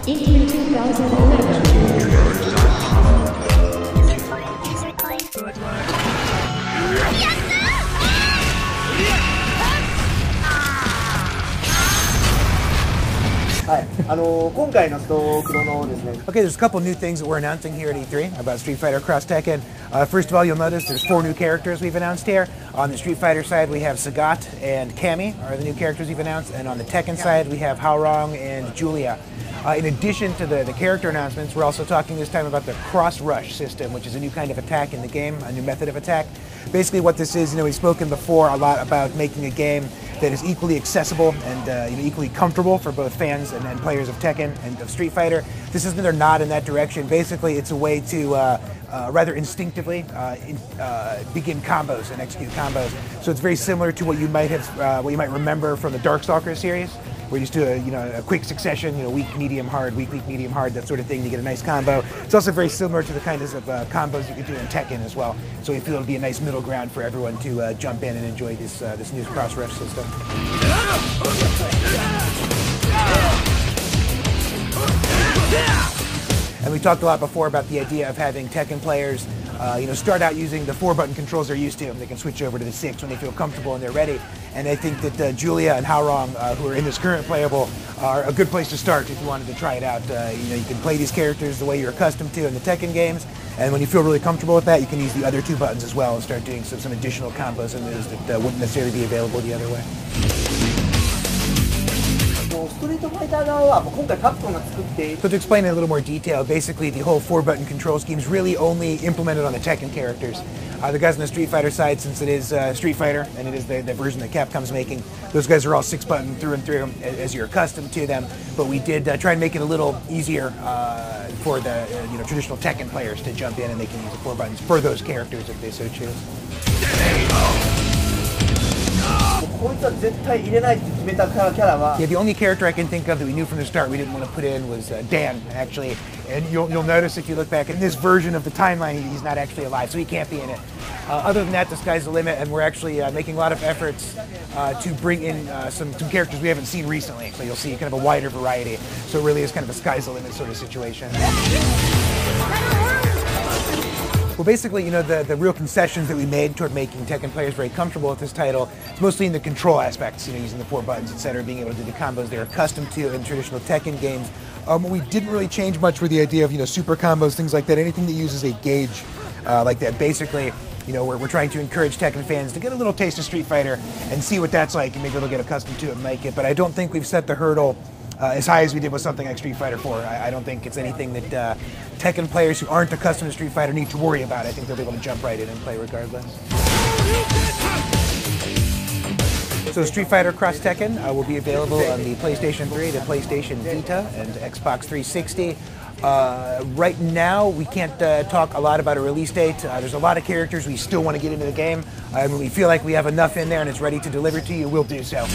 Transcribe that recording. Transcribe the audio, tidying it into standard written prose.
in 2011. Okay, there's a couple new things that we're announcing here at E3 about Street Fighter Cross Tekken. First of all, you'll notice there's 4 new characters we've announced here. On the Street Fighter side, we have Sagat and Cammy are the new characters we've announced, and on the Tekken side, we have Haorong and Julia. In addition to the character announcements, we're also talking this time about the cross rush system, which is a new kind of attack in the game, a new method of attack. Basically what this is, we've spoken before a lot about making a game that is equally accessible and equally comfortable for both fans and players of Tekken and of Street Fighter. This is another nod in that direction. Basically, it's a way to rather instinctively begin combos and execute combos. So it's very similar to what you might remember from the Darkstalkers series, where you just do a quick succession, weak, medium, hard, weak, medium, hard, that sort of thing to get a nice combo. It's also very similar to the kinds of combos you could do in Tekken as well. So we feel it'll be a nice middle ground for everyone to jump in and enjoy this new cross-ref system. And we talked a lot before about the idea of having Tekken players start out using the 4-button controls they're used to, and they can switch over to the 6 when they feel comfortable and they're ready. And I think that Julia and Haorong, who are in this current playable, are a good place to start if you wanted to try it out. You can play these characters the way you're accustomed to in the Tekken games, and when you feel really comfortable with that, you can use the other 2 buttons as well and start doing some additional combos and moves that wouldn't necessarily be available the other way. So to explain in a little more detail, basically the whole 4-button control scheme is really only implemented on the Tekken characters. The guys on the Street Fighter side, since it is Street Fighter and it is the version that Capcom's making, those guys are all 6-button through and through as you're accustomed to them. But we did try and make it a little easier for the traditional Tekken players to jump in, and they can use the 4 buttons for those characters if they so choose. Yeah, the only character I can think of that we knew from the start we didn't want to put in was Dan, actually. And you'll notice if you look back in this version of the timeline, he's not actually alive, so he can't be in it. Other than that, the sky's the limit, and we're actually making a lot of efforts to bring in some characters we haven't seen recently. So you'll see kind of a wider variety. So it really is kind of a sky's the limit sort of situation. Well, basically, the real concessions that we made toward making Tekken players very comfortable with this title, it's mostly in the control aspects, using the 4 buttons, etc., being able to do the combos they're accustomed to in traditional Tekken games. We didn't really change much with the idea of, super combos, things like that, anything that uses a gauge like that. Basically, we're trying to encourage Tekken fans to get a little taste of Street Fighter and see what that's like, and maybe they'll get accustomed to it and like it. But I don't think we've set the hurdle as high as we did with something like Street Fighter 4. I don't think it's anything that Tekken players who aren't accustomed to Street Fighter need to worry about. I think they'll be able to jump right in and play regardless. So Street Fighter Cross Tekken will be available on the PlayStation 3, the PlayStation Vita, and Xbox 360. Right now, we can't talk a lot about a release date. There's a lot of characters we still want to get into the game. When we feel like we have enough in there and it's ready to deliver to you, we'll do so.